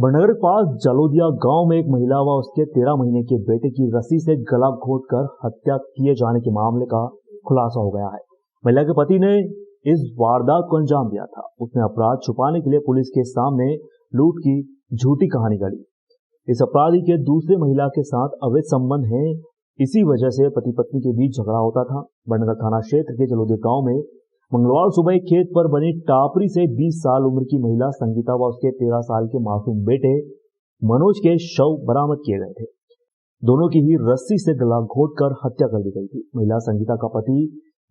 बनगर के पास जलोदिया गांव में एक महिला व उसके 13 महीने के बेटे की रस्सी से गला घोंटकर हत्या किए जाने के मामले का खुलासा हो गया है। महिला के पति ने इस वारदात को अंजाम दिया था। उसने अपराध छुपाने के लिए पुलिस के सामने लूट की झूठी कहानी गढ़ी। इस अपराधी के दूसरे महिला के साथ अवैध संबंध है। इसी वजह से पति पत्नी के बीच झगड़ा होता था। बनगर थाना क्षेत्र के जलोदिया गांव में मंगलवार सुबह एक खेत पर बनी टापरी से 20 साल उम्र की महिला संगीता व उसके 13 साल के मासूम बेटे मनोज के शव बरामद किए गए थे। दोनों की ही रस्सी से गला घोंटकर हत्या कर दी गई थी। महिला संगीता का पति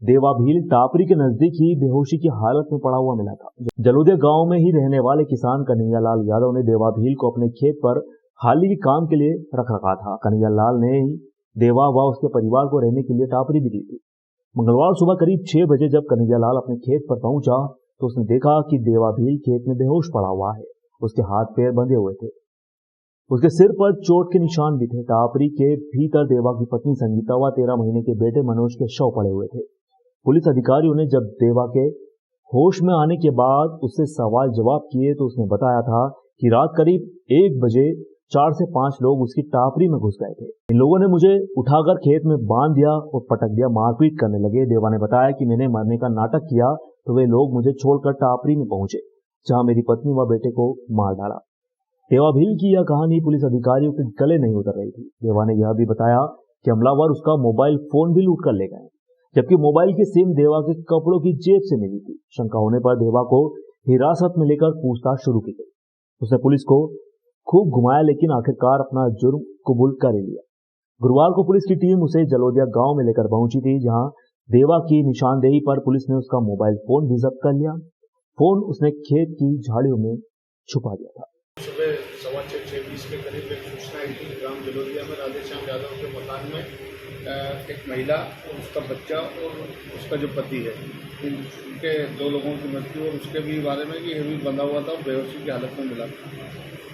देवाभील टापरी के नजदीक ही बेहोशी की हालत में पड़ा हुआ मिला था। जलोदिया गांव में ही रहने वाले किसान कन्हैया लाल यादव ने देवाभील को अपने खेत पर हाली के काम के लिए रख रखा था। कन्हैया लाल ने ही देवा व उसके परिवार को रहने के लिए टापरी भी दी थी। मंगलवार सुबह करीब 6 बजे जब कन्हैया लाल अपने खेत पर पहुंचा तो उसने देखा कि देवाभील खेत में बेहोश पड़ा हुआ है। उसके हाथ पैर बंधे हुए थे। उसके सिर पर चोट के निशान भी थे। टापरी के भीतर देवा की पत्नी संगीता व 13 महीने के बेटे मनोज के शव पड़े हुए थे। पुलिस अधिकारियों ने जब देवा के होश में आने के बाद उससे सवाल जवाब किए तो उसने बताया था कि रात करीब 1 बजे 4 से 5 लोग उसकी टापरी में घुस गए थे। इन लोगों ने मुझे उठाकर खेत में बांध दिया और पटक दिया, मारपीट करने लगे। देवा ने बताया कि मैंने मरने का नाटक किया तो वे लोग मुझे छोड़कर टापरी में पहुंचे, जहां मेरी पत्नी व बेटे को मार डाला। देवाभील की यह कहानी पुलिस अधिकारियों के गले नहीं उतर रही थी। देवा ने यह भी बताया कि हमलावर उसका मोबाइल फोन भी लूट कर ले गए, जबकि मोबाइल की सिम देवा के कपड़ों की जेब से मिली थी। शंका होने पर देवा को हिरासत में लेकर पूछताछ शुरू की गई। उसने पुलिस को खूब घुमाया लेकिन आखिरकार अपना जुर्म कबूल कर लिया। गुरुवार को पुलिस की टीम उसे जलोदिया गांव में लेकर पहुंची थी, जहां देवा की निशानदेही पर पुलिस ने उसका मोबाइल फोन भी जब्त कर लिया। फोन उसने खेत की झाड़ियों में छुपा दिया था। सुबह 6:15 के करीब एक सूचना आई थी ग्राम जलोदिया में राधेश्याम यादव के मकान में एक महिला और उसका बच्चा और उसका जो पति है, इनके 2 लोगों की मृत्यु और उसके भी बारे में कि ये भी बंधा हुआ था और बेहोशी की हालत में मिला।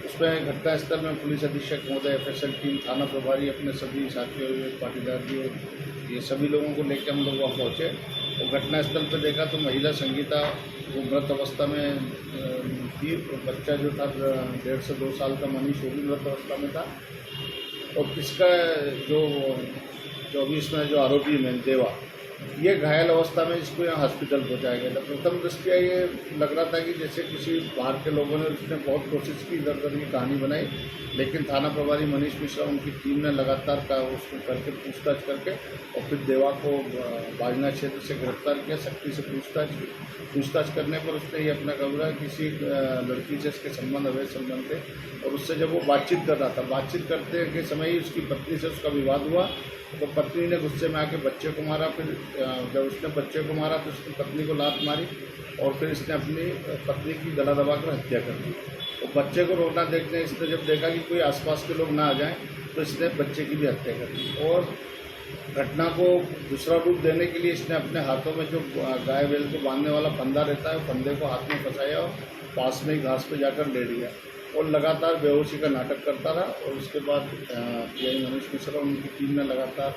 उसमें घटनास्थल में पुलिस अधीक्षक महोदय, एफएसएल टीम, थाना प्रभारी, अपने सभी साथियों, पाटीदार जी और ये सभी लोगों को लेकर हम लोग वहाँ पहुँचे और घटनास्थल पर देखा तो महिला संगीता वो मृत अवस्था में थी। बच्चा जो था 1.5 से 2 साल का मनीष वो भी मृत अवस्था में था और इसका जो इसमें जो आरोपी है देवा, ये घायल अवस्था में इसको यहाँ हॉस्पिटल पहुँचाया गया था। प्रथम दृष्टया ये लग रहा था कि जैसे किसी बाहर के लोगों ने उसने बहुत कोशिश की इधर उधर की कहानी बनाई, लेकिन थाना प्रभारी मनीष मिश्रा उनकी टीम ने लगातार उसको करके पूछताछ करके और फिर देवा को बाजना क्षेत्र से गिरफ्तार किया। सख्ती से पूछताछ करने पर उसने ये अपना कबूला किसी लड़की से इसके संबंध अवैध संबंध थे और उससे जब वो बातचीत कर रहा था, बातचीत करते के समय ही उसकी पत्नी से उसका विवाद हुआ तो पत्नी ने गुस्से में आके बच्चे को मारा। फिर जब उसने बच्चे को मारा तो उसने पत्नी को लात मारी और फिर इसने अपनी पत्नी की गला दबाकर हत्या कर दी। तो बच्चे को रोना देखते इसने जब देखा कि कोई आसपास के लोग ना आ जाएं तो इसने बच्चे की भी हत्या कर दी और घटना को दूसरा रूप देने के लिए इसने अपने हाथों में जो गाय बैल को बांधने वाला फंदा रहता है, फंदे को हाथ में फंसाया और पास में ही घास पे जाकर लेट गया और लगातार बेहोशी का नाटक करता रहा और उसके बाद पीआई मनीष मिश्रा उनकी टीम ने लगातार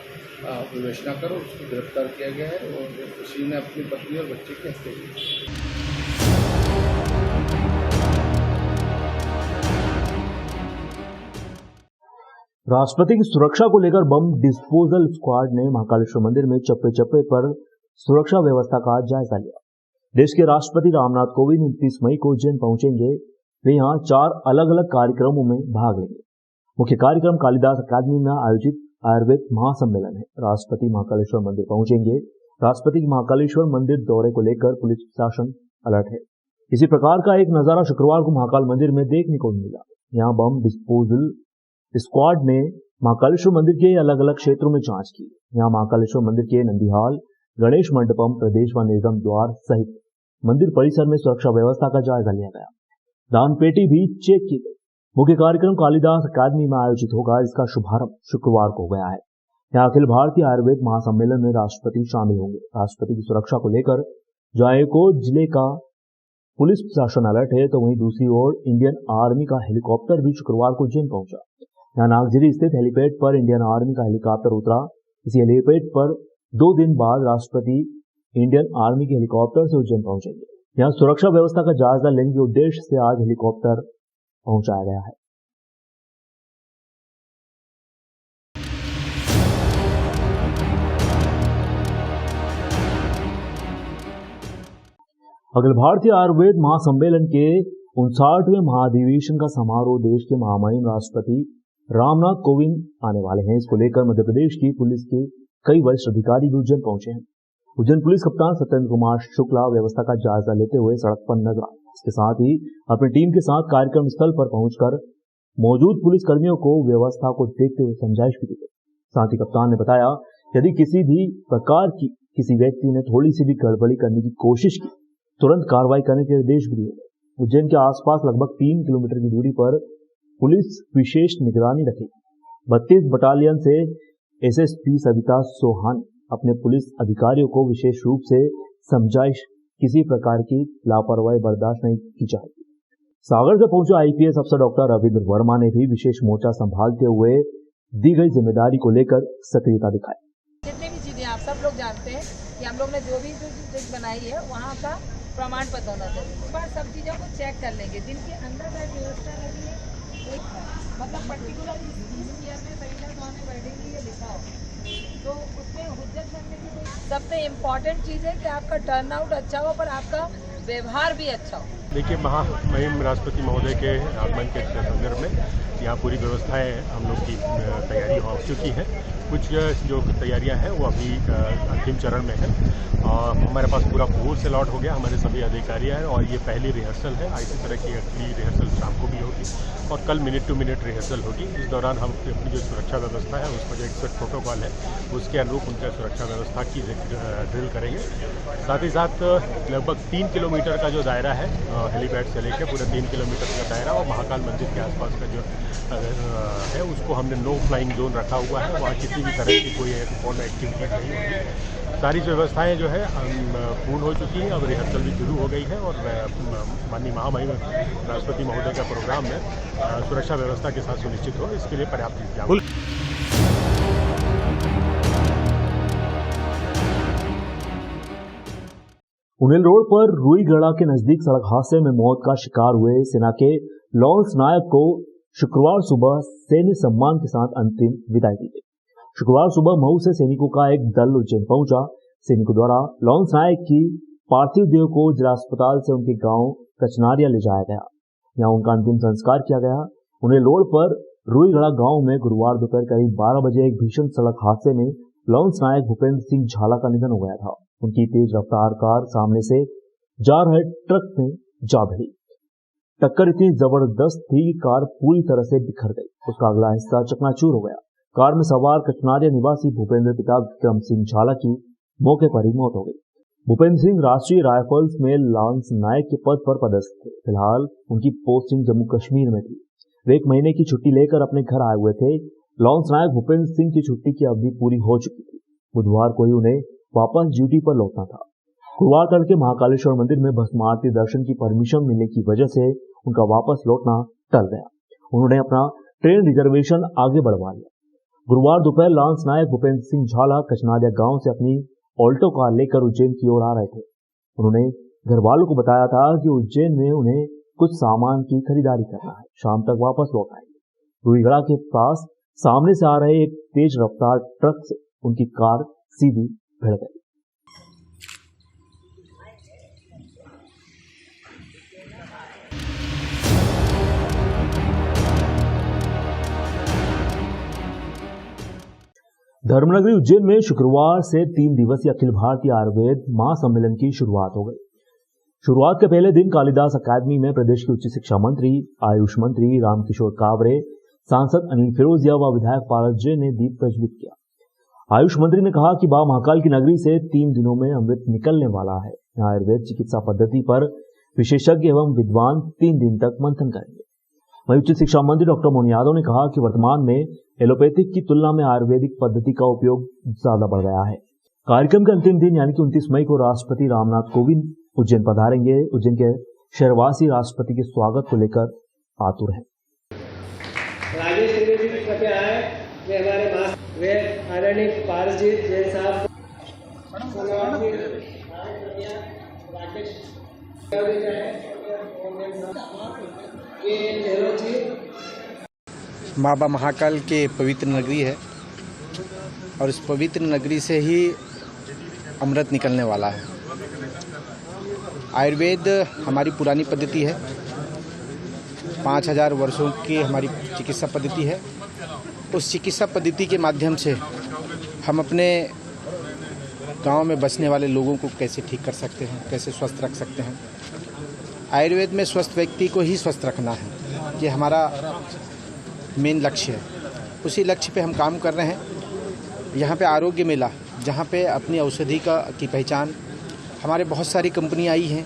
विवेचना कर उसको गिरफ्तार किया गया है और उसी ने अपनी पत्नी और बच्चे की हत्या की। राष्ट्रपति की सुरक्षा को लेकर बम डिस्पोजल स्क्वाड ने महाकालेश्वर मंदिर में चप्पे चप्पे पर सुरक्षा व्यवस्था का जायजा लिया। देश के राष्ट्रपति रामनाथ कोविंद 29 मई को उज्जैन पहुंचेंगे। वे यहाँ 4 अलग अलग कार्यक्रमों में भाग लेंगे। मुख्य कार्यक्रम कालिदास अकादमी में आयोजित आयुर्वेद महासम्मेलन है। राष्ट्रपति महाकालेश्वर मंदिर पहुंचेंगे। राष्ट्रपति के महाकालेश्वर मंदिर दौरे को लेकर पुलिस प्रशासन अलर्ट है। इसी प्रकार का एक नजारा शुक्रवार को महाकाल मंदिर में देखने को मिला। यहाँ बम डिस्पोजल स्क्वाड ने महाकालेश्वर मंदिर के अलग अलग क्षेत्रों में जांच की। यहाँ महाकालेश्वर मंदिर के नंदीहाल, गणेश मंडपम, प्रदेश व निर्गम द्वार सहित मंदिर परिसर में सुरक्षा व्यवस्था का जायजा लिया गया। दान पेटी भी चेक की गई। मुख्य कार्यक्रम कालिदास अकादमी में आयोजित होगा, जिसका शुभारंभ शुक्रवार को हो गया है। यहाँ अखिल भारतीय आयुर्वेद महासम्मेलन में राष्ट्रपति शामिल होंगे। राष्ट्रपति की सुरक्षा को लेकर जायकोट जिले का पुलिस प्रशासन अलर्ट है, तो वहीं दूसरी ओर इंडियन आर्मी का हेलीकॉप्टर भी शुक्रवार को उज्जैन पहुंचा। यहाँ नागजिरी स्थित हेलीपैड पर इंडियन आर्मी का हेलीकॉप्टर उतरा। इसी हेलीपैड पर 2 दिन बाद राष्ट्रपति इंडियन आर्मी के हेलीकॉप्टर से उज्जैन पहुंचेंगे। यहाँ सुरक्षा व्यवस्था का जायजा लेने के उद्देश्य से आज हेलीकॉप्टर पहुंचाया गया है। अखिल भारतीय आयुर्वेद महासम्मेलन के 59वें महाधिवेशन का समारोह देश के महामहिम राष्ट्रपति रामनाथ कोविंद आने वाले हैं। इसको लेकर मध्य प्रदेश की पुलिस के कई वरिष्ठ अधिकारी भी उज्जैन पहुंचे हैं। उज्जैन पुलिस कप्तान सत्येंद्र कुमार शुक्ला व्यवस्था का जायजा लेते हुए सड़क पर नजर आए। इसके साथ ही अपनी टीम के साथ कार्यक्रम स्थल पर पहुंचकर मौजूद पुलिस कर्मियों को व्यवस्था को देखते हुए समझाइश भी दी। साथ ही कप्तान ने बताया यदि किसी भी प्रकार की किसी व्यक्ति ने थोड़ी सी भी गड़बड़ी करने की कोशिश की तुरंत कार्रवाई करने के निर्देश भी दिए गए। उज्जैन के आसपास लगभग 3 किलोमीटर की दूरी पर पुलिस विशेष निगरानी रखेगी। 32 बटालियन से एसएसपी सविता सोहान अपने पुलिस अधिकारियों को विशेष रूप से समझाइश किसी प्रकार की लापरवाही बर्दाश्त नहीं की जाएगी। सागर से पहुंचे आईपीएस अफसर डॉक्टर रविंद्र वर्मा ने भी विशेष मोर्चा संभालते हुए दी गई जिम्मेदारी को लेकर सक्रियता दिखाई। जितनी भी चीजें आप सब लोग जानते हैं कि हम लोग ने जो भी डिश बनाई है वहाँ का प्रमाण पत्र होना चाहिए। इस बार सब चीज़ों को चेक कर लेंगे जिनके अंदर व्यवस्था लगी है, मतलब पर्टिकुलर इस ईयर में महिला स्वामी वेडिंग के लिए लिखा हो तो उसमें हुज्जत करने की कोई सबसे इम्पोर्टेंट चीज़ है कि आपका टर्न आउट अच्छा हो पर आपका व्यवहार भी अच्छा हो। देखिए, महामहिम राष्ट्रपति महोदय के आगमन के संदर्भ में यहाँ पूरी व्यवस्थाएं हम लोग की तैयारी हो चुकी है। कुछ जो तैयारियां हैं वो अभी अंतिम चरण में है और हमारे पास पूरा फोर्स अलॉट हो गया, हमारे सभी अधिकारी हैं और ये पहली रिहर्सल है। इसी तरह की अगली रिहर्सल शाम को भी होगी और कल मिनट टू मिनट रिहर्सल होगी। इस दौरान हम अपनी जो सुरक्षा व्यवस्था है उसका जो एक्सपर्ट प्रोटोकॉल है उसके अनुरूप उनका सुरक्षा व्यवस्था की ड्रिल करेंगे। साथ ही साथ लगभग 3 किलोमीटर का जो दायरा है हेलीपैड से लेकर पूरे 3 किलोमीटर का दायरा और महाकाल मंदिर के आसपास का जो है उसको हमने नो फ्लाइंग जोन रखा हुआ है। वहाँ किसी भी तरह की कोई फॉर्म एक्टिविटी नहीं होगी। सारी व्यवस्थाएं जो है पूर्ण हो चुकी हैं। अब रिहर्सल भी शुरू हो गई है और माननीय महामहिम राष्ट्रपति महोदय का प्रोग्राम में सुरक्षा व्यवस्था के साथ सुनिश्चित हो इसके लिए पर्याप्त इंतजाम। उनेल रोड पर रुईगढ़ा के नजदीक सड़क हादसे में मौत का शिकार हुए सेना के लॉन्स नायक को शुक्रवार सुबह सैन्य सम्मान के साथ अंतिम विदाई दी गई। शुक्रवार सुबह मऊ से सैनिकों का एक दल उज्जैन पहुंचा। सैनिकों द्वारा लॉन्स नायक की पार्थिव देह को जिला अस्पताल से उनके गांव कचनारिया ले जाया गया। यहां उनका अंतिम संस्कार किया गया। उन्हें रोड पर रुईगढ़ा गांव में गुरुवार दोपहर करीब 12 बजे एक भीषण सड़क हादसे में लॉन्स नायक भूपेंद्र सिंह झाला का निधन हो गया था। उनकी तेज रफ्तार कार सामने से जा रहे ट्रक में जा भिड़ी। टक्कर इतनी जबरदस्त थी कि कार पूरी तरह से बिखर गई। उसका अगला हिस्सा चकनाचूर हो गया। कार में सवार कचनारिया निवासी भूपेंद्र पिता विक्रम सिंह झाला की मौके पर ही मौत हो गई। भूपेंद्र सिंह राष्ट्रीय राइफल्स में लॉन्स नायक के पद पर पदस्थ थे। फिलहाल उनकी पोस्टिंग जम्मू कश्मीर में थी। वे 1 महीने की छुट्टी लेकर अपने घर आए हुए थे। लॉन्स नायक भूपेंद्र सिंह की छुट्टी की अवधि पूरी हो चुकी थी। बुधवार को ही उन्हें वापस ड्यूटी पर लौटना था। गुरुवार तड़के महाकालेश्वर मंदिर में भस्म आरती दर्शन की परमिशन मिलने की वजह से उनका वापस लौटना टल गया। उन्होंने अपना ट्रेन रिजर्वेशन आगे बढ़वा लिया। गुरुवार दोपहर लॉन्स नायक भूपेंद्र सिंह झाला कचनारिया गांव से अपनी ऑल्टो कार लेकर उज्जैन की ओर आ रहे थे। उन्होंने घर वालों को बताया था कि उज्जैन में उन्हें कुछ सामान की खरीदारी करना है, शाम तक वापस लौट आएंगे। रुईगढ़ा के पास सामने से आ रहे एक तेज रफ्तार ट्रक से उनकी कार सीधी भिड़ गई। धर्मनगरी उज्जैन में शुक्रवार से 3 दिवसीय अखिल भारतीय आयुर्वेद महासम्मेलन की शुरुआत हो गई। शुरुआत के पहले दिन कालिदास अकादमी में प्रदेश के उच्च शिक्षा मंत्री, आयुष मंत्री रामकिशोर कावरे, सांसद अनिल फिरोजिया व विधायक पारस जैन ने दीप प्रज्वलित किया। आयुष मंत्री ने कहा कि बा महाकाल की नगरी से 3 दिनों में अमृत निकलने वाला है। यहाँ आयुर्वेद चिकित्सा पद्धति पर विशेषज्ञ एवं विद्वान 3 दिन तक मंथन करेंगे। वहीं उच्च शिक्षा मंत्री डॉक्टर मोहन यादव ने कहा कि वर्तमान में एलोपैथिक की तुलना में आयुर्वेदिक पद्धति का उपयोग ज्यादा बढ़ गया है। कार्यक्रम के अंतिम दिन यानी कि 29 मई को राष्ट्रपति रामनाथ कोविंद उज्जैन पधारेंगे। उज्जैन के शहरवासी राष्ट्रपति के स्वागत को लेकर आतुर हैं। वे आदरणीय पारस जी जैन साहब राकेश बाबा महाकाल के पवित्र नगरी है और इस पवित्र नगरी से ही अमृत निकलने वाला है। आयुर्वेद हमारी पुरानी पद्धति है, 5000 वर्षों की हमारी चिकित्सा पद्धति है। उस चिकित्सा पद्धति के माध्यम से हम अपने गांव में बसने वाले लोगों को कैसे ठीक कर सकते हैं, कैसे स्वस्थ रख सकते हैं। आयुर्वेद में स्वस्थ व्यक्ति को ही स्वस्थ रखना है, ये हमारा मेन लक्ष्य है। उसी लक्ष्य पे हम काम कर रहे हैं। यहाँ पे आरोग्य मेला, जहाँ पे अपनी औषधि की पहचान, हमारे बहुत सारी कंपनियाँ आई हैं,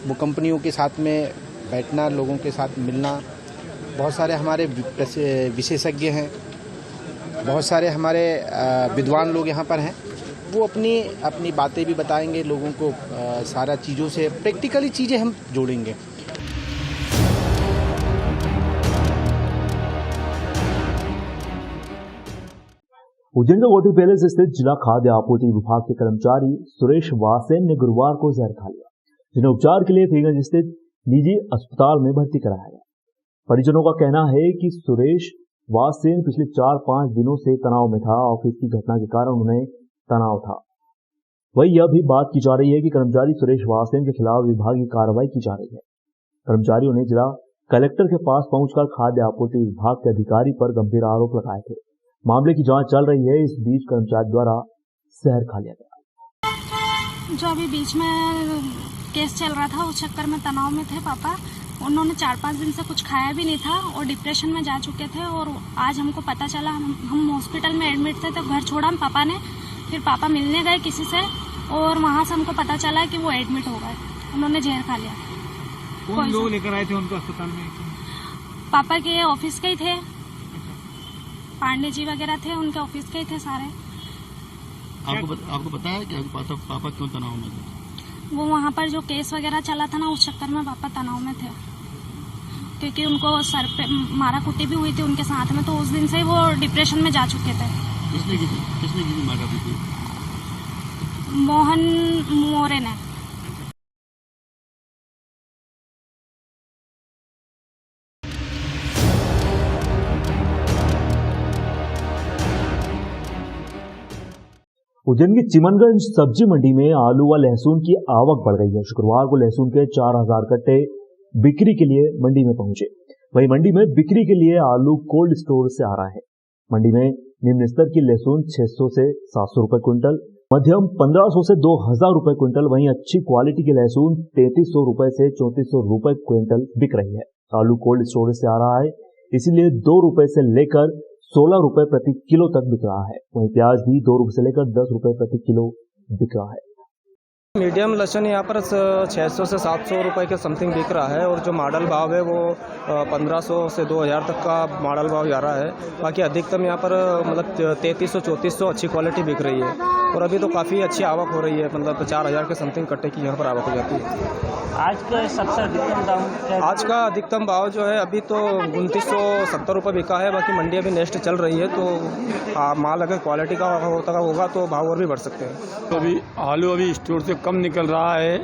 वो कंपनियों के साथ में बैठना, लोगों के साथ मिलना, बहुत सारे हमारे विशेषज्ञ हैं, बहुत सारे हमारे विद्वान लोग यहाँ पर हैं। वो अपनी बातें भी बताएंगे लोगों को, सारा चीज़ों से प्रैक्टिकली चीज़ें हम जोड़ेंगे। उज्जैन के कोठी पैलेस स्थित जिला खाद्य आपूर्ति विभाग के कर्मचारी सुरेश वासेन ने गुरुवार को जहर खा लिया, जिन्हें उपचार के लिए फरीगंज स्थित निजी अस्पताल में भर्ती कराया गया। परिजनों का कहना है कि सुरेश वासेन पिछले 4-5 दिनों से तनाव में था। ऑफिस की घटना के कारण उन्हें तनाव था। वही यह भी बात की जा रही है कि कर्मचारी सुरेश वासेन के खिलाफ विभागीय कार्रवाई की जा रही है। कर्मचारियों ने जिला कलेक्टर के पास पहुंचकर खाद्य आपूर्ति विभाग के अधिकारी पर गंभीर आरोप लगाए थे। मामले की जांच चल रही है। इस बीच कर्मचारी द्वारा जहर खा लिया गया। जो अभी बीच में केस चल रहा था, उस चक्कर में तनाव में थे पापा। उन्होंने 4-5 दिन से कुछ खाया भी नहीं था और डिप्रेशन में जा चुके थे। और आज हमको पता चला, हम हॉस्पिटल में एडमिट थे, तो घर छोड़ा पापा ने। फिर पापा मिलने गए किसी से और वहाँ से हमको पता चला कि वो एडमिट हो गए, उन्होंने जहर खा लिया। कौन लोग लेकर आए थे उनको अस्पताल में? पापा के ऑफिस के ही थे, पांडे जी वगैरह थे, उनके ऑफिस के ही थे सारे। आपको पता है कि पापा क्यों तनाव में थे? वो वहाँ पर जो केस वगैरह चला था ना, उस चक्कर में पापा तनाव में थे, क्योंकि उनको सर पे मारा कुटी भी हुई थी उनके साथ में। तो उस दिन से ही वो डिप्रेशन में जा चुके थे। किसने की मारा कुटी? मोहन मोरे ने। उज्जैन की चिमनगंज सब्जी मंडी में आलू व लहसुन की आवक बढ़ गई है। शुक्रवार को लहसुन के 4000 कट्टे बिक्री के लिए मंडी में पहुंचे। वहीं मंडी में बिक्री के लिए आलू कोल्ड स्टोर से आ रहा है। मंडी में निम्न स्तर की लहसुन 600 से 700 रुपए क्विंटल, मध्यम 1500 से 2000 रुपए क्विंटल, वहीं अच्छी क्वालिटी की लहसुन 3300 रुपए से 3400 रुपए क्विंटल बिक रही है। आलू कोल्ड स्टोरेज से आ रहा है, इसीलिए 2 रुपए से लेकर 16 रुपए प्रति किलो तक बिक रहा है। वहीं प्याज भी 2 रुपए से लेकर 10 रुपए प्रति किलो बिक रहा है। मीडियम लहसुन यहाँ पर 600 से 700 रुपए के समथिंग बिक रहा है और जो मॉडल भाव है वो 1500 से 2000 तक का मॉडल भाव जा रहा है। बाकी अधिकतम यहाँ पर मतलब 3300-3400 अच्छी क्वालिटी बिक रही है और अभी तो काफ़ी अच्छी आवक हो रही है, मतलब 4000 के समथिंग कट्टे की यहाँ पर आवक हो जाती है। आज का सबसे अधिकतम दाम? आज का अधिकतम भाव जो है अभी तो 2970 रुपये बिका है। बाकी मंडी अभी नेक्स्ट चल रही है, तो माल अगर क्वालिटी का होगा तो भाव और भी बढ़ सकते हैं। तो अभी आलू स्टोर से कम निकल रहा है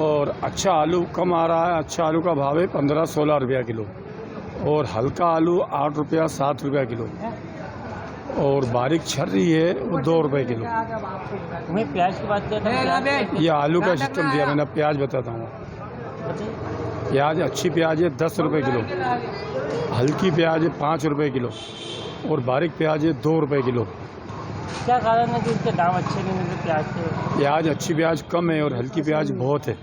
और अच्छा आलू कम आ रहा है। अच्छा आलू का भाव है 15-16 रुपया किलो और हल्का आलू 8 रुपया 7 रुपया किलो और बारीक छर्री है वो 2 रुपये किलो। वहीं प्याज की बात करें, ये आलू का सिस्टम दिया मैंने। प्याज बताता हूँ, प्याज अच्छी प्याज है 10 रुपये किलो, हल्की प्याज है 5 रुपये किलो और बारीक प्याज है 2 रुपये किलो। क्या कारण है कि इसके दाम अच्छे नहीं मिलते प्याज के? प्याज अच्छी प्याज कम है और हल्की प्याज बहुत है।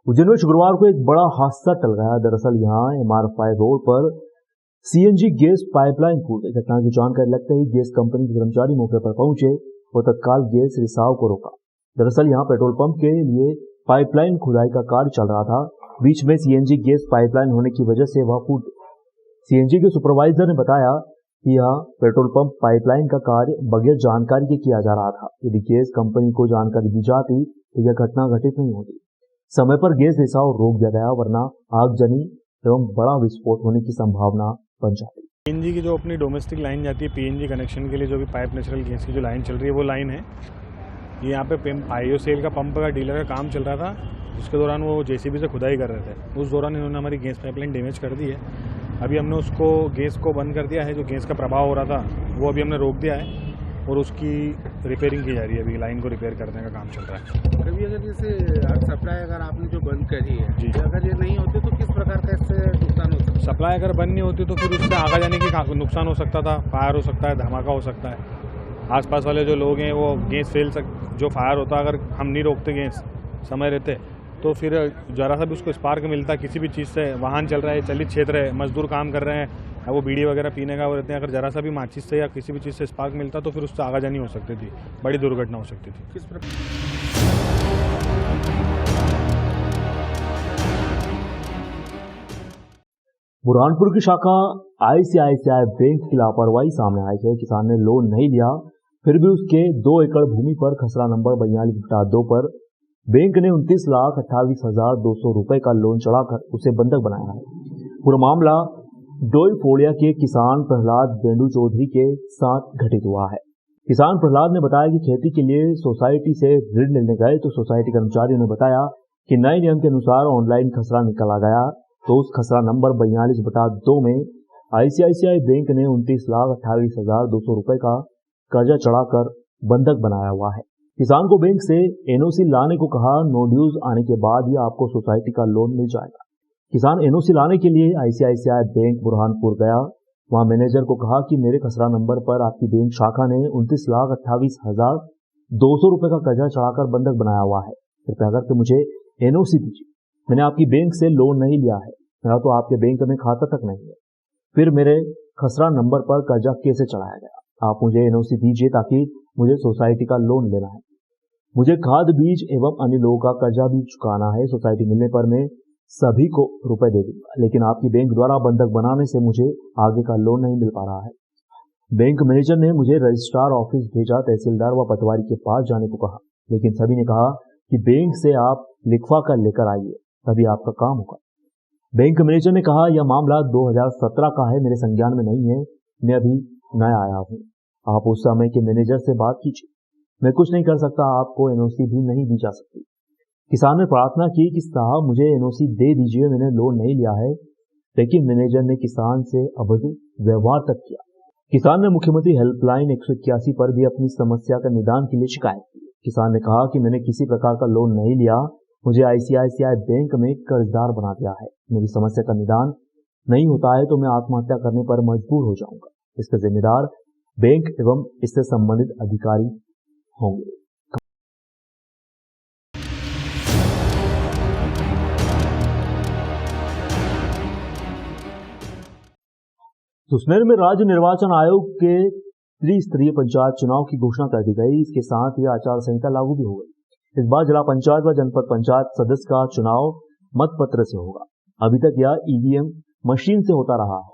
उज्जैन में शुक्रवार को एक बड़ा हादसा टल गया। दरअसल यहां MR5 रोड पर CNG गैस पाइपलाइन फूट गई। घटना की जानकारी लगते ही गैस कंपनी के कर्मचारी मौके पर पहुंचे और तत्काल गैस रिसाव को रोका। दरअसल यहां पेट्रोल पंप के लिए पाइपलाइन खुदाई का कार्य चल रहा था। बीच में CNG गैस पाइपलाइन होने की वजह से वह फूट गई। CNG के सुपरवाइजर ने बताया कि यह पेट्रोल पंप पाइपलाइन का कार्य बगैर जानकारी के किया जा रहा था। यदि गैस कंपनी को जानकारी दी जाती तो यह घटना घटित नहीं होती। समय पर गैस रिसाव रोक दिया गया, वरना आगजनी एवं बड़ा विस्फोट होने की संभावना बन जाती। पीएनजी की जो अपनी डोमेस्टिक लाइन जाती है पीएनजी कनेक्शन के लिए, जो भी पाइप नेचुरल गैस की जो लाइन चल रही है वो लाइन है। ये यहाँ पे IOCL का पंप का डीलर का काम चल रहा था, उसके दौरान वो जेसीबी से खुदाई कर रहे थे। उस दौरान इन्होंने हमारी गैस पाइपलाइन डैमेज कर दी है। अभी हमने उसको गैस को बंद कर दिया है, जो गैस का प्रभाव हो रहा था वो अभी हमने रोक दिया है और उसकी रिपेयरिंग की जा रही है। अभी लाइन को रिपेयर करने का काम चल रहा है। कभी अगर जैसे सप्लाई अगर आपने जो बंद करी है जी, अगर ये नहीं होती तो किस प्रकार का इससे नुकसान हो सकता है? सप्लाई अगर बंद नहीं होती तो फिर उससे आगे जाने की नुकसान हो सकता था, फायर हो सकता है, धमाका हो सकता है। आसपास वाले जो लोग हैं वो गैस जो फायर होता अगर हम नहीं रोकते गैस समय रहते तो फिर ज़रा सा भी उसको स्पार्क मिलता किसी भी चीज़ से। वाहन चल रहा है, चलित क्षेत्र है, मजदूर काम कर रहे हैं, वो बीड़ी वगैरह पीने का वो रहते हैं, अगर ज़रा सा भी माचिस से या किसी भी चीज़ से स्पार्क मिलता तो फिर उससे आगाजानी हो सकती थी, बड़ी दुर्घटना हो सकती थी। किस प्रकार बुरहानपुर की शाखा ICICI बैंक की लापरवाही सामने आई है। किसान ने लोन नहीं लिया, फिर भी उसके 2 एकड़ भूमि पर खसरा नंबर 42/2 पर बैंक ने 29,28,200 रुपए का लोन चढ़ाकर उसे बंधक बनाया है। पूरा मामला डोई फोड़िया के किसान प्रहलाद बेंडू चौधरी के साथ घटित हुआ है। किसान प्रहलाद ने बताया कि खेती के लिए सोसाइटी से ऋण लेने गए तो सोसाइटी कर्मचारियों ने बताया कि नए नियम के अनुसार ऑनलाइन खसरा निकाला गया, तो उस खसरा नंबर 42/2 में ICICI बैंक ने 29,28,200 रुपए का कर्जा चढ़ाकर बंधक बनाया हुआ है। किसान को बैंक से NOC लाने को कहा। नो ड्यूज आने के बाद ही आपको सोसाइटी का लोन मिल जाएगा। किसान NOC लाने के लिए ICICI बैंक बुरहानपुर गया। वहां मैनेजर को कहा कि मेरे खसरा नंबर पर आपकी बैंक शाखा ने 29,28,200 रुपए का कर्जा चढ़ाकर बंधक बनाया हुआ है, कृपया करके मुझे NOC दीजिए। मैंने आपकी बैंक से लोन नहीं लिया है, मेरा तो आपके बैंक में खाता तक नहीं है, फिर मेरे खसरा नंबर पर कर्जा कैसे चढ़ाया गया? आप मुझे NOC दीजिए ताकि मुझे सोसाइटी का लोन लेना है। मुझे खाद बीज एवं अन्य लोगों का कर्जा भी चुकाना है। सोसाइटी मिलने पर मैं सभी को रुपए दे दूंगा, लेकिन आपकी बैंक द्वारा बंधक बनाने से मुझे आगे का लोन नहीं मिल पा रहा है। बैंक मैनेजर ने मुझे रजिस्ट्रार ऑफिस भेजा, तहसीलदार व पटवारी के पास जाने को कहा, लेकिन सभी ने कहा कि बैंक से आप लिखवा कर लेकर आइए, तभी आपका काम होगा। बैंक मैनेजर ने कहा यह मामला 2017 का है, मेरे संज्ञान में नहीं है, मैं अभी नया आया हूँ, आप उस समय के मैनेजर से बात कीजिए, मैं कुछ नहीं कर सकता, आपको NOC भी नहीं दी जा सकती। किसान ने प्रार्थना की कि साहब मुझे NOC दे दीजिए, मैंने लोन नहीं लिया है, लेकिन मैनेजर ने किसान से अभद्र व्यवहार तक किया। किसान ने मुख्यमंत्री हेल्पलाइन 181 पर भी अपनी समस्या का निदान के लिए शिकायत की। किसान ने कहा कि मैंने किसी प्रकार का लोन नहीं लिया, मुझे ICICI बैंक में कर्जदार बना दिया है, मेरी समस्या का निदान नहीं होता है तो मैं आत्महत्या करने पर मजबूर हो जाऊंगा। इसका जिम्मेदार बैंक एवं इससे संबंधित अधिकारी होंगे। सुसनेर में राज्य निर्वाचन आयोग के त्रिस्तरीय पंचायत चुनाव की घोषणा कर दी गई। इसके साथ ही आचार संहिता लागू भी हो गई। इस बार जिला पंचायत व जनपद पंचायत सदस्य का चुनाव मतपत्र से होगा। अभी तक यह EVM मशीन से होता रहा है।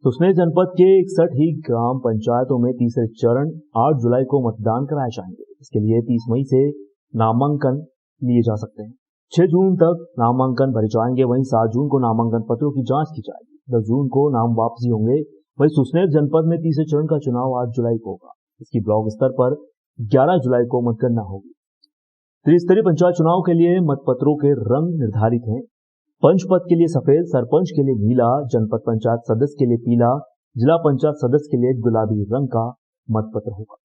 सुसनेर जनपद के 61 ही ग्राम पंचायतों में तीसरे चरण 8 जुलाई को मतदान कराए जाएंगे। इसके लिए 30 मई से नामांकन लिए जा सकते हैं। 6 जून तक नामांकन भरे जाएंगे। वहीं 7 जून को नामांकन पत्रों की जांच की जाएगी। 10 जून को नाम वापसी होंगे। वहीं सुसनेर जनपद में तीसरे चरण का चुनाव 8 जुलाई को होगा। इसकी ब्लॉक स्तर पर 11 जुलाई को मतगणना होगी। त्रिस्तरीय पंचायत चुनाव के लिए मतपत्रों के रंग निर्धारित हैं। पंच पद के लिए सफेद, सरपंच के लिए नीला, जनपद पंचायत सदस्य के लिए पीला, जिला पंचायत सदस्य के लिए गुलाबी रंग का मतपत्र होगा।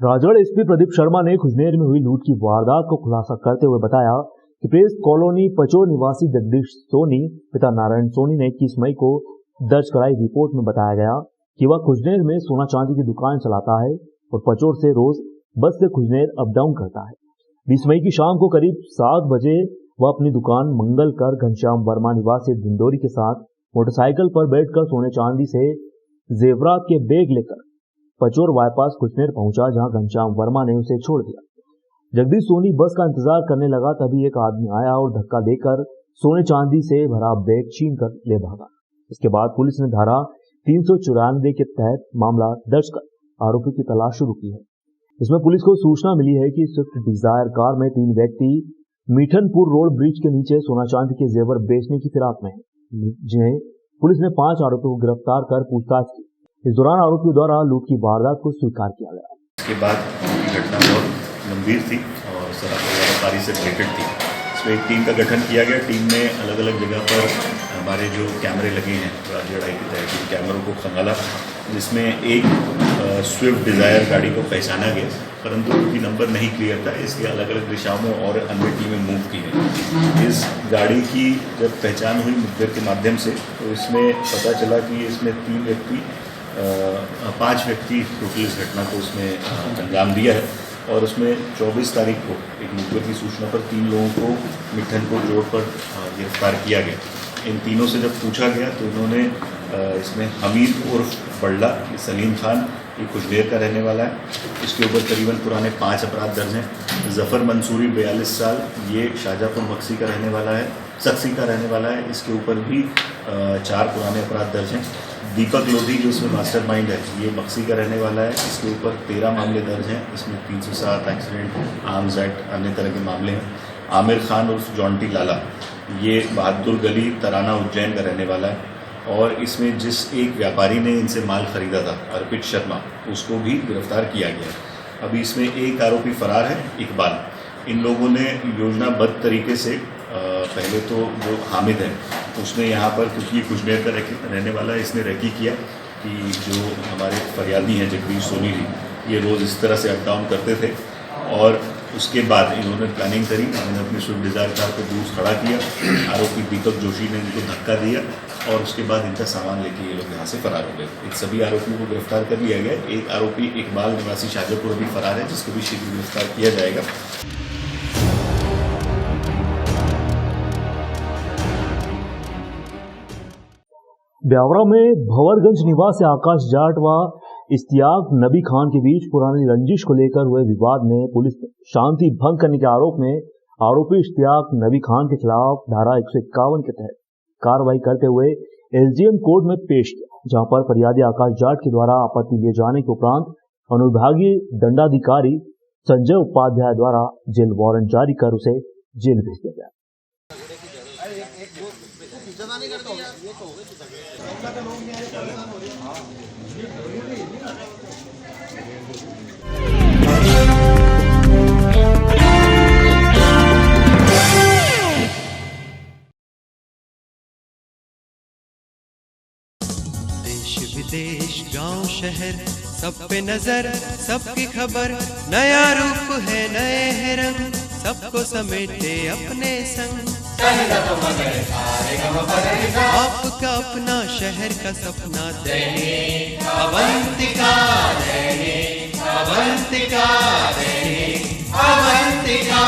राजगढ़ SP प्रदीप शर्मा ने खुजनेर में हुई लूट की वारदात को खुलासा करते हुए बताया कि प्रेस कॉलोनी पचोर निवासी जगदीश सोनी पिता नारायण सोनी ने 21 मई को दर्ज कराई रिपोर्ट में बताया गया कि वह खुजनेर में सोना चांदी की दुकान चलाता है और पचोर से रोज बस से खुजनेर अप डाउन करता है। 20 मई की शाम को करीब 7 बजे वह अपनी दुकान मंगलकर घनश्याम वर्मा निवासी दिंडोरी के साथ मोटरसाइकिल पर बैठकर सोने चांदी से जेवरात के बैग लेकर पचोर बाईपास खुजनेर पहुंचा, जहां घनश्याम वर्मा ने उसे छोड़ दिया। जगदीश सोनी बस का इंतजार करने लगा, तभी एक आदमी आया और धक्का देकर सोने चांदी से भरा बैग छीन कर ले भागा। इसके बाद पुलिस ने धारा 394 के तहत मामला दर्ज कर आरोपी की तलाश शुरू की है। इसमें पुलिस को सूचना मिली है कि स्विफ्ट डिजायर कार में 3 व्यक्ति मीठनपुर रोड ब्रिज के नीचे सोना चांदी के जेवर बेचने की फिराक में हैं, जिन्हें पुलिस ने 5 आरोपियों को गिरफ्तार कर पूछताछ की। इस दौरान आरोपियों द्वारा लूट की वारदात को स्वीकार किया गया। इसके बाद घटना बहुत गंभीर थी और व्यापारी से रिलेटेड थी। इसमें एक टीम का गठन किया गया। टीम में अलग अलग जगह पर हमारे जो कैमरे लगे हैं राज्य के तहत कैमरों को खंगाला, जिसमें एक स्विफ्ट डिज़ायर गाड़ी को पहचाना गया, परंतु उनकी नंबर नहीं क्लियर था, इसलिए अलग अलग दिशाओं में और अन्य टीमें मूव की हैं। इस गाड़ी की जब पहचान हुई मुखबिर के माध्यम से, तो इसमें पता चला कि इसमें 5 व्यक्ति टोटल इस घटना को उसमें अंजाम दिया है और उसमें 24 तारीख को एक मुखबिर की सूचना पर 3 लोगों को मिठनपुर रोड पर गिरफ्तार किया गया। इन तीनों से जब पूछा गया तो इन्होंने इसमें हमीद उर्फ बल्ला, सलीम खान, ये कुछदेर का रहने वाला है, इसके ऊपर करीबन पुराने 5 अपराध दर्ज हैं। जफ़र मंसूरी 42 साल, ये शाहजहाँपुर बक्सी का रहने वाला है, सक्सी का रहने वाला है, इसके ऊपर भी 4 पुराने अपराध दर्ज हैं। दीपक लोधी जो इसमें मास्टरमाइंड है, ये बक्सी का रहने वाला है, इसके ऊपर 13 मामले दर्ज हैं। इसमें 307 एक्सीडेंट, आर्म्स एक्ट, अन्य तरह के मामले हैं। आमिर खान उर्फ जॉन्टी लाला, ये बहादुर गली तराना उज्जैन का रहने वाला है और इसमें जिस एक व्यापारी ने इनसे माल खरीदा था, अर्पित शर्मा, उसको भी गिरफ्तार किया गया। अभी इसमें एक आरोपी फरार है, इकबाल। इन लोगों ने योजनाबद्ध तरीके से पहले तो जो हामिद है उसने यहाँ पर, क्योंकि ये कुछ देर का रहने वाला है, इसने रेकी किया कि जो हमारे फरियादी हैं जगदीश सोनी जी, ये रोज़ इस तरह से अप डाउन करते थे और उसके बाद इन्होंने प्लानिंग करी। इन्होंने अपनी स्विफ्ट डिज़ायर कार को दूर खड़ा किया, आरोपी दीपक जोशी ने इनको धक्का दिया और उसके बाद इनका सामान लेके ये लोग यहाँ से फरार हो गए। इन सभी आरोपियों को गिरफ्तार कर लिया गया। एक आरोपी इकबाल निवासी शाहजहाँपुर भी फरार है, जिसको भी शीघ्र गिरफ्तार किया जाएगा। ब्यावरा में भंवरगंज निवासी आकाश जाट व इश्तियाक नबी खान के बीच पुरानी रंजिश को लेकर हुए विवाद में पुलिस ने शांति भंग करने के आरोप में आरोपी इश्तियाक नबी खान के खिलाफ धारा 151 के तहत कार्रवाई करते हुए एसडीएम कोर्ट में पेश किया, जहां पर फरियादी आकाश जाट के द्वारा आपत्ति दिए जाने के उपरांत अनुविभागीय दंडाधिकारी संजय उपाध्याय द्वारा जेल वारंट जारी कर उसे जेल भेज दिया गया। विदेश गांव शहर सब पे नजर, सबकी खबर, नया रूप है नए है रंग, सबको समेटे अपने संग। आपका अपना शहर का सपना दैनिक अवंतिका, दैनिक अवंतिका, दैनिक अवंतिका।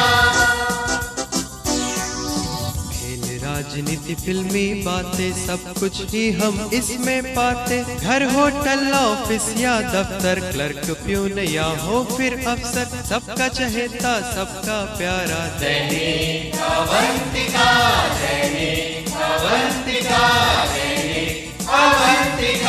राजनीति, फिल्मी बातें, सब कुछ ही हम इसमें पाते। घर, होटल, ऑफिस या दफ्तर, क्लर्क, प्यून या हो फिर अफसर, सबका चहेता, सबका प्यारा दैनिक अवंतिका, दैनिक अवंतिका, दैनिक अवंतिका।